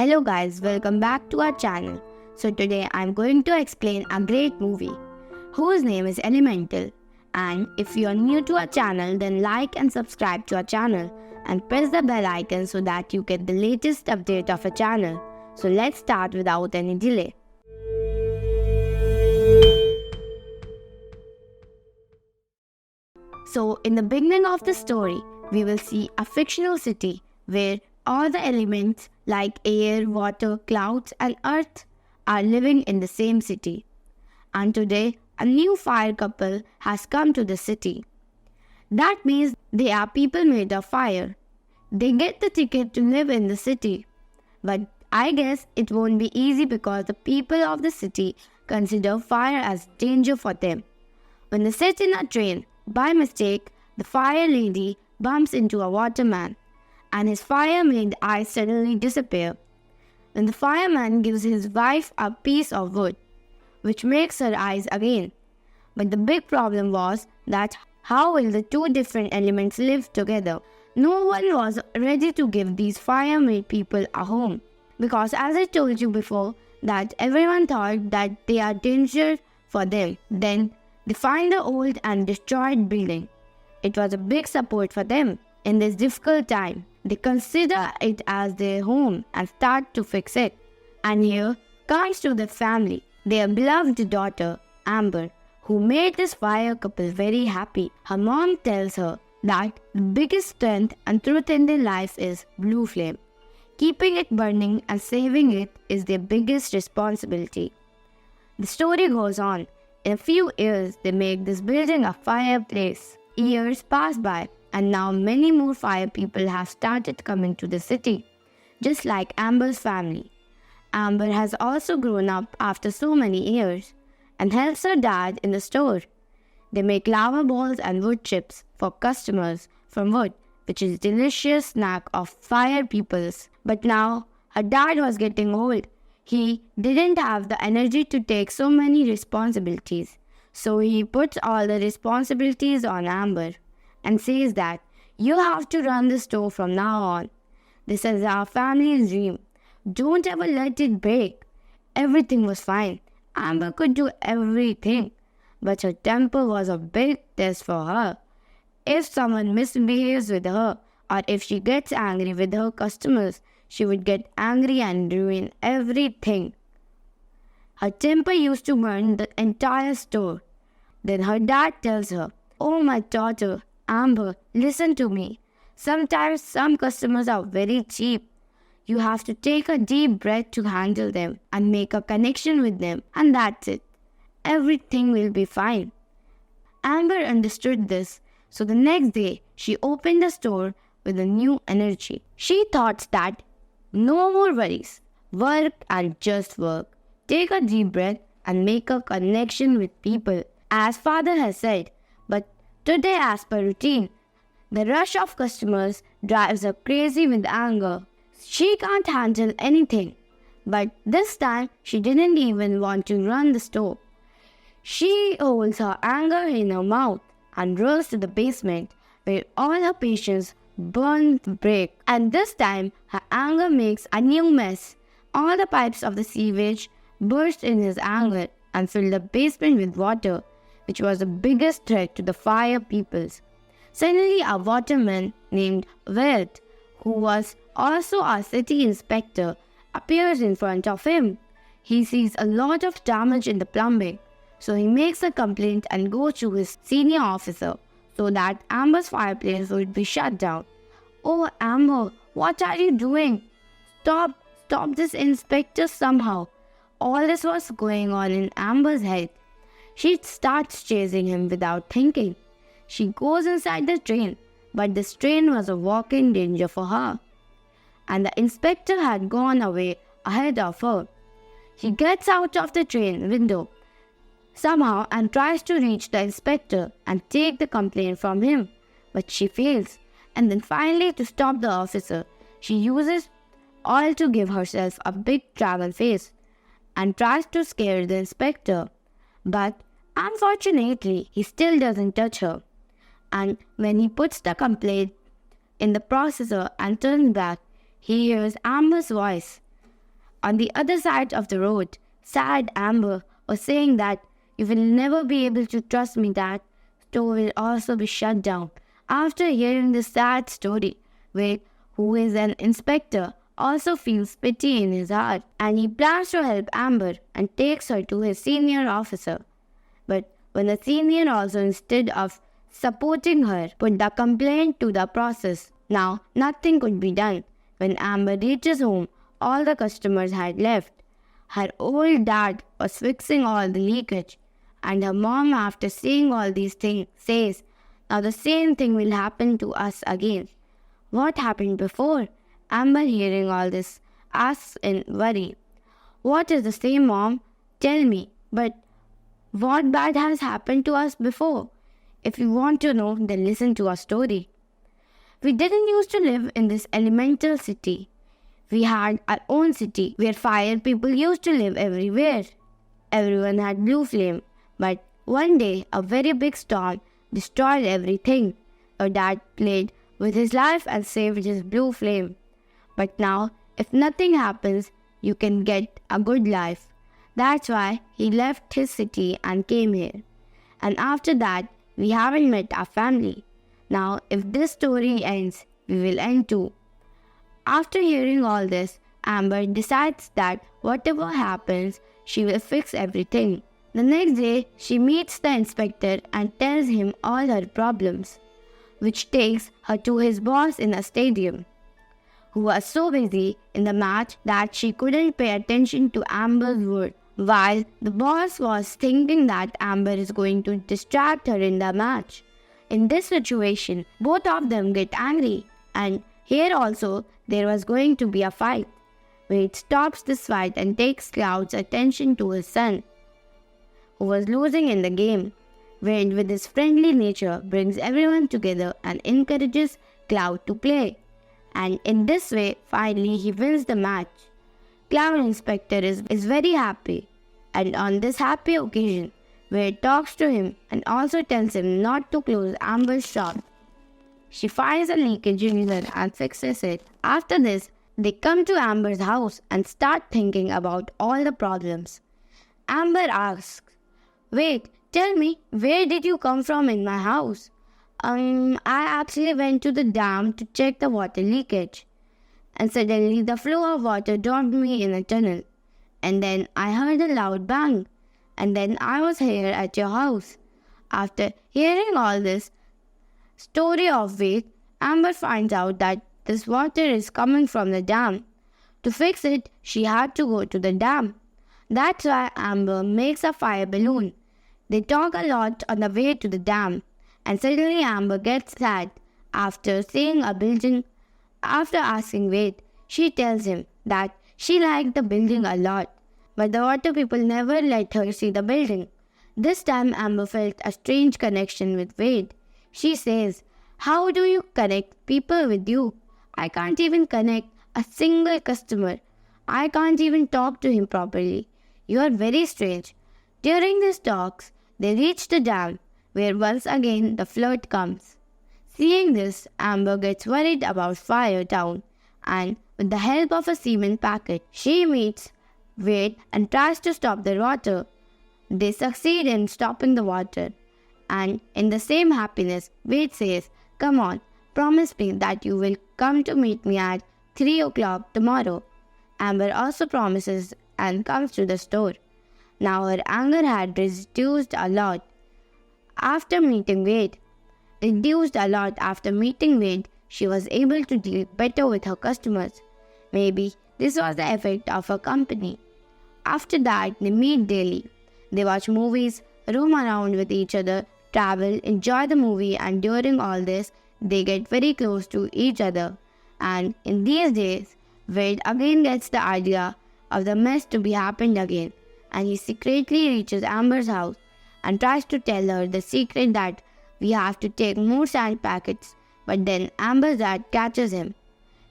Hello guys, welcome back to our channel. So today I'm going to explain a great movie whose name is Elemental. And if you are new to our channel, then like and subscribe to our channel and press the bell icon so that you get the latest update of our channel. So let's start without any delay. So in the beginning of the story, we will see a fictional city where all the elements like air, water, clouds and earth are living in the same city. And today, a new fire couple has come to the city. That means they are people made of fire. They get the ticket to live in the city. But I guess it won't be easy because the people of the city consider fire as danger for them. When they sit in a train, by mistake, the fire lady bumps into a waterman and his fire-made eyes suddenly disappear. Then the fireman gives his wife a piece of wood, which makes her eyes again. But the big problem was that how will the two different elements live together? No one was ready to give these fire-made people a home. Because as I told you before, that everyone thought that they are danger for them. Then they find the old and destroyed building. It was a big support for them in this difficult time. They consider it as their home and start to fix it. And here comes to the family, their beloved daughter, Amber, who made this fire couple very happy. Her mom tells her that the biggest strength and truth in their life is blue flame. Keeping it burning and saving it is their biggest responsibility. The story goes on. In a few years, they make this building a fireplace. Years pass by, and now many more fire people have started coming to the city, just like Amber's family. Amber has also grown up after so many years and helps her dad in the store. They make lava balls and wood chips for customers from wood, which is a delicious snack of fire peoples. But now her dad was getting old. He didn't have the energy to take so many responsibilities. So he puts all the responsibilities on Amber and says that you have to run the store from now on. This is our family's dream. Don't ever let it break. Everything was fine. Amber could do everything. But her temper was a big test for her. If someone misbehaves with her or if she gets angry with her customers, she would get angry and ruin everything. Her temper used to burn the entire store. Then her dad tells her, "Oh my daughter, Amber, listen to me. Sometimes some customers are very cheap. You have to take a deep breath to handle them and make a connection with them, and that's it. Everything will be fine." Amber understood this, so the next day she opened the store with a new energy. She thought that no more worries, work and just work. Take a deep breath and make a connection with people, as father has said. But today, as per routine, the rush of customers drives her crazy with anger. She can't handle anything. But this time, she didn't even want to run the store. She holds her anger in her mouth and rolls to the basement, where all her patience burn to break. And this time, her anger makes a new mess. All the pipes of the sewage burst in his anger and filled the basement with water, which was the biggest threat to the fire peoples. Suddenly, a waterman named Wirt, who was also a city inspector, appears in front of him. He sees a lot of damage in the plumbing, so he makes a complaint and goes to his senior officer so that Amber's fireplace would be shut down. "Oh, Amber, what are you doing? Stop this inspector somehow." All this was going on in Amber's head. She starts chasing him without thinking. She goes inside the train, but this train was a walk-in danger for her. And the inspector had gone away ahead of her. She gets out of the train window somehow and tries to reach the inspector and take the complaint from him, but she fails. And then finally, to stop the officer, she uses oil to give herself a big dragon face and tries to scare the inspector. But unfortunately, he still doesn't touch her. And when he puts the complaint in the processor and turns back, he hears Amber's voice. On the other side of the road, sad Amber was saying that you will never be able to trust me, that store will also be shut down. After hearing this sad story, Wade, who is an inspector, also feels pity in his heart and he plans to help Amber and takes her to his senior officer. But when the senior also, instead of supporting her, put the complaint to the process, now nothing could be done. When Amber reaches home, all the customers had left. Her old dad was fixing all the leakage, and her mom, after seeing all these things, says, now the same thing will happen to us again. What happened before? Amber, hearing all this, asks in worry. What is the same, Mom? Tell me, but what bad has happened to us before? If you want to know, then listen to our story. We didn't used to live in this elemental city. We had our own city where fire people used to live everywhere. Everyone had blue flame, but one day a very big storm destroyed everything. Our dad played with his life and saved his blue flame. But now, if nothing happens, you can get a good life. That's why he left his city and came here. And after that, we haven't met our family. Now, if this story ends, we will end too. After hearing all this, Amber decides that whatever happens, she will fix everything. The next day, she meets the inspector and tells him all her problems, which takes her to his boss in a stadium, who was so busy in the match that she couldn't pay attention to Amber's words, while the boss was thinking that Amber is going to distract her in the match. In this situation, both of them get angry, and here also there was going to be a fight. Wade stops this fight and takes Cloud's attention to his son, who was losing in the game. Wade, with his friendly nature, brings everyone together and encourages Cloud to play. And in this way, finally he wins the match. Cloud Inspector is very happy, and on this happy occasion, Wade talks to him and also tells him not to close Amber's shop. She finds a leakage reason and fixes it. After this, they come to Amber's house and start thinking about all the problems. Amber asks, Wait, tell me, where did you come from in my house? I actually went to the dam to check the water leakage. And suddenly the flow of water dropped me in a tunnel. And then I heard a loud bang. And then I was here at your house. After hearing all this story of Wade, Amber finds out that this water is coming from the dam. To fix it, she had to go to the dam. That's why Amber makes a fire balloon. They talk a lot on the way to the dam, and suddenly Amber gets sad after seeing a building. After asking Wade, she tells him that she liked the building a lot, but the water people never let her see the building. This time Amber felt a strange connection with Wade. She says, How do you connect people with you? I can't even connect a single customer. I can't even talk to him properly. You are very strange. During these talks, they reach the dam, where once again the flood comes. Seeing this, Amber gets worried about Fire Town, and with the help of a cement packet, she meets Wade and tries to stop the water. They succeed in stopping the water, and in the same happiness, Wade says, Come on, promise me that you will come to meet me at 3 o'clock tomorrow. Amber also promises and comes to the store. Now her anger had reduced a lot after meeting Wade. She was able to deal better with her customers. Maybe this was the effect of her company. After that, they meet daily. They watch movies, roam around with each other, travel, enjoy the movie, and during all this, they get very close to each other. And in these days, Wade again gets the idea of the mess to be happened again, and he secretly reaches Amber's house and tries to tell her the secret that we have to take more sand packets, but then Amber's dad catches him.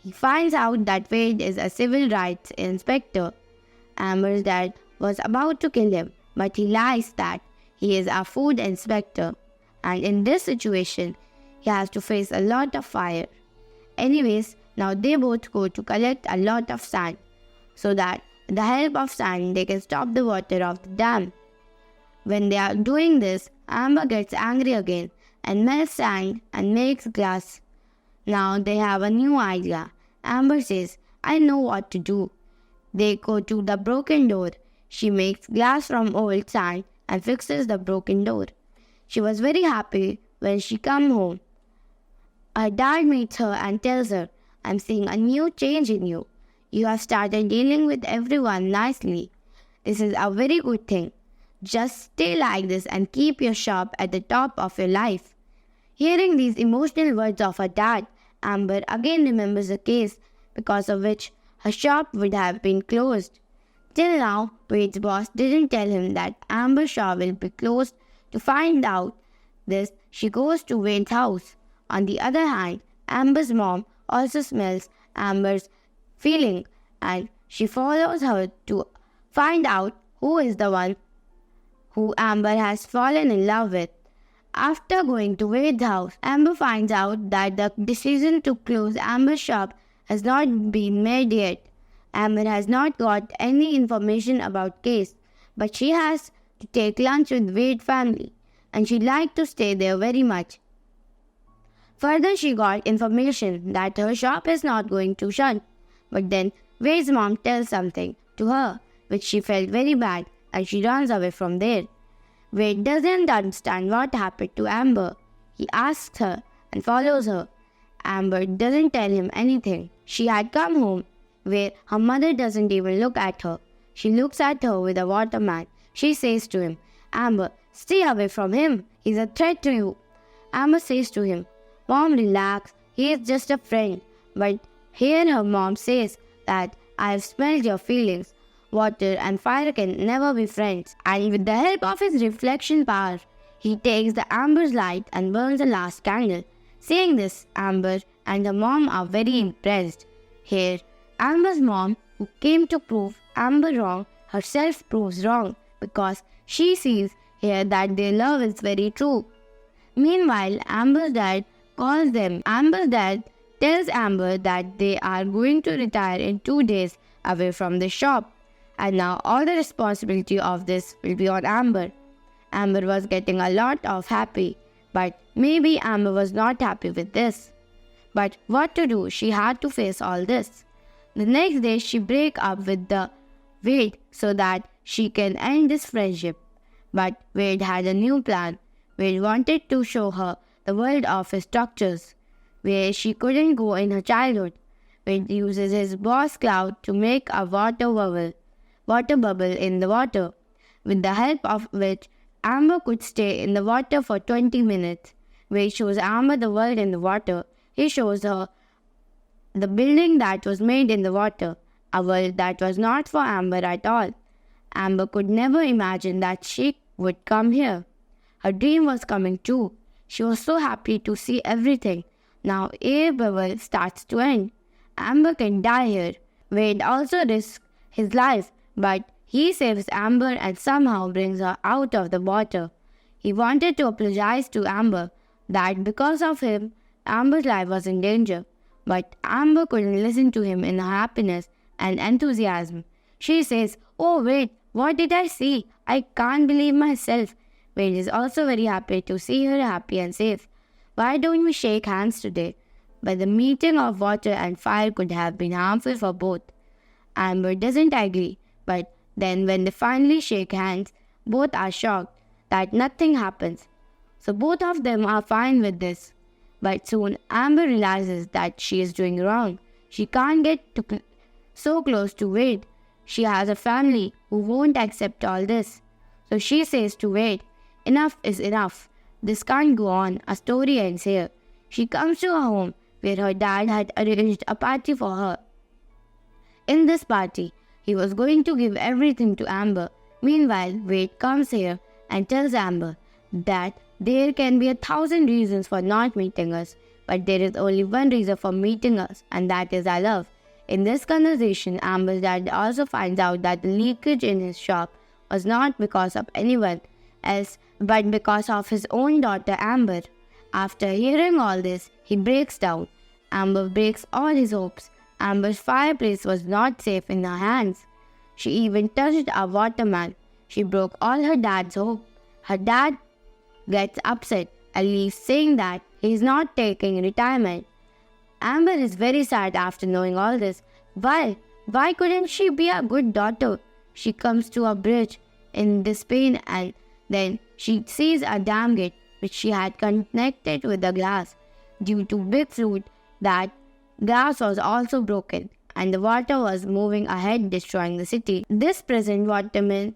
He finds out that Wade is a civil rights inspector. Amber's dad was about to kill him, but he lies that he is a food inspector, and in this situation, he has to face a lot of fire. Anyways, now they both go to collect a lot of sand, so that With the help of sand, they can stop the water of the dam. When they are doing this, Amber gets angry again and melts sand and makes glass. Now they have a new idea. Amber says, I know what to do. They go to the broken door. She makes glass from old sand and fixes the broken door. She was very happy when she come home. Her dad meets her and tells her, I'm seeing a new change in you. You have started dealing with everyone nicely. This is a very good thing. Just stay like this and keep your shop at the top of your life. Hearing these emotional words of her dad, Amber again remembers a case because of which her shop would have been closed. Till now, Wade's boss didn't tell him that Amber's shop will be closed. To find out this, she goes to Wade's house. On the other hand, Amber's mom also smells Amber's feeling and she follows her to find out who is the one who Amber has fallen in love with. After going to Wade's house, Amber finds out that the decision to close Amber's shop has not been made yet. Amber has not got any information about case, but she has to take lunch with Wade's family and she'd like to stay there very much. Further, she got information that her shop is not going to shut, but then Wade's mom tells something to her which she felt very bad and she runs away from there. Wade doesn't understand what happened to Amber. He asks her and follows her. Amber doesn't tell him anything. She had come home where her mother doesn't even look at her. She looks at her with a waterman. She says to him, Amber, stay away from him. He's a threat to you. Amber says to him, Mom, relax. He is just a friend. But here her mom says that I have smelled your feelings. Water and fire can never be friends. And with the help of his reflection power, he takes the Amber's light and burns the last candle. Seeing this, Amber and her mom are very impressed. Here, Amber's mom, who came to prove Amber wrong, herself proves wrong because she sees here that their love is very true. Meanwhile, Amber's dad calls them. Amber's dad tells Amber that they are going to retire in 2 days away from the shop. And now all the responsibility of this will be on Amber. Amber was getting a lot of happy, but maybe Amber was not happy with this. But what to do? She had to face all this. The next day she break up with the Wade so that she can end this friendship. But Wade had a new plan. Wade wanted to show her the world of his structures, where she couldn't go in her childhood. Wade uses his boss cloud to make a water bubble in the water, with the help of which Amber could stay in the water for 20 minutes. Wade shows Amber the world in the water. He shows her the building that was made in the water, a world that was not for Amber at all. Amber could never imagine that she would come here. Her dream was coming true. She was so happy to see everything. Now air bubble starts to end. Amber can die here. Wade also risks his life, but he saves Amber and somehow brings her out of the water. He wanted to apologize to Amber that because of him, Amber's life was in danger. But Amber couldn't listen to him in her happiness and enthusiasm. She says, Oh wait, what did I see? I can't believe myself. Wade is also very happy to see her happy and safe. Why don't we shake hands today? But the meeting of water and fire could have been harmful for both. Amber doesn't agree, but then when they finally shake hands, both are shocked that nothing happens. So both of them are fine with this. But soon Amber realizes that she is doing wrong. She can't get so close to Wade. She has a family who won't accept all this. So she says to Wade, enough is enough. This can't go on. A story ends here. She comes to her home where her dad had arranged a party for her. In this party, he was going to give everything to Amber. Meanwhile, Wade comes here and tells Amber that there can be 1,000 reasons for not meeting us, but there is only one reason for meeting us, and that is our love. In this conversation, Amber's dad also finds out that the leakage in his shop was not because of anyone else, but because of his own daughter Amber. After hearing all this, he breaks down. Amber breaks all his hopes. Amber's fireplace was not safe in her hands. She even touched a waterman. She broke all her dad's hope. Her dad gets upset and leaves, saying that he is not taking retirement. Amber is very sad after knowing all this. Why? Why couldn't she be a good daughter? She comes to a bridge in despair, and then she sees a dam gate which she had connected with the glass. Due to big flood, that glass was also broken and the water was moving ahead, destroying the city. This present waterman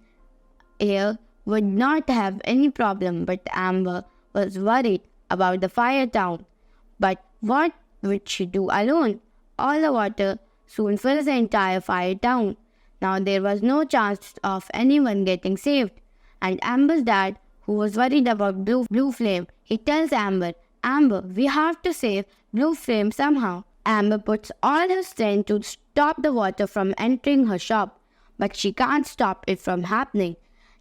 here would not have any problem, but Amber was worried about the fire town. But what would she do alone? All the water soon fills the entire fire town. Now there was no chance of anyone getting saved. And Amber's dad, who was worried about Blue Flame, he tells Amber, Amber, we have to save Blue Flame somehow. Amber puts all her strength to stop the water from entering her shop, but she can't stop it from happening.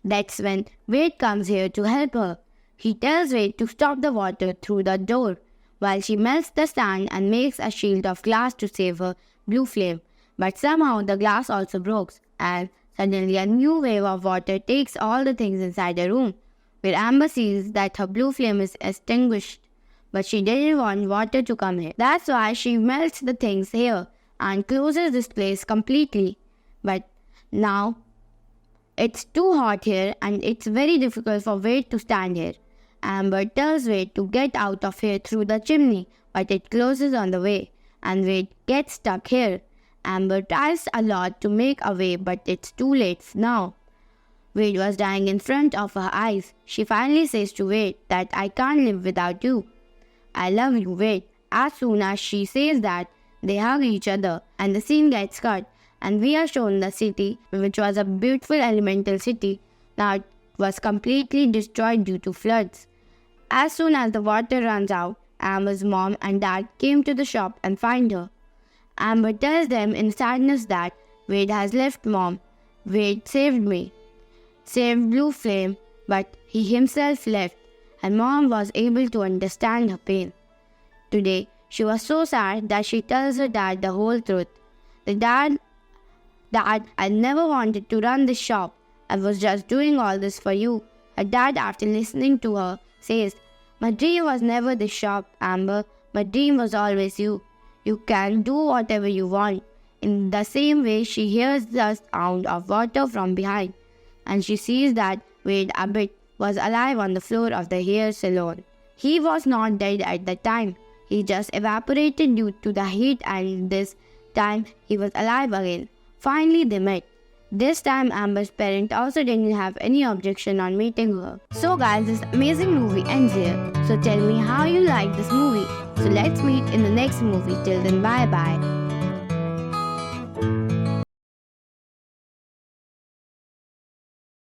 That's when Wade comes here to help her. He tells Wade to stop the water through the door, while she melts the sand and makes a shield of glass to save her Blue Flame. But somehow the glass also breaks, and suddenly a new wave of water takes all the things inside the room, where Amber sees that her Blue Flame is extinguished. But she didn't want water to come here. That's why she melts the things here and closes this place completely. But now it's too hot here and it's very difficult for Wade to stand here. Amber tells Wade to get out of here through the chimney, but it closes on the way, and Wade gets stuck here. Amber tries a lot to make a way, but it's too late now. Wade was dying in front of her eyes. She finally says to Wade that I can't live without you. I love you, Wade. As soon as she says that, they hug each other and the scene gets cut, and we are shown the city, which was a beautiful elemental city. Now it was completely destroyed due to floods. As soon as the water runs out, Amber's mom and dad came to the shop and find her. Amber tells them in sadness that Wade has left mom. Wade saved me, saved Blue Flame, but he himself left, and mom was able to understand her pain. Today, she was so sad that she tells her dad the whole truth. The dad, I never wanted to run this shop. I was just doing all this for you. Her dad, after listening to her, says, my dream was never this shop, Amber. My dream was always you. You can do whatever you want. In the same way, she hears the sound of water from behind, and she sees that Wade Abbott was alive on the floor of the hair salon. He was not dead at the time. He just evaporated due to the heat, and this time he was alive again. Finally, they met. This time, Amber's parents also didn't have any objection on meeting her. So guys, this amazing movie ends here. So tell me how you like this movie. So let's meet in the next movie. Till then, bye bye.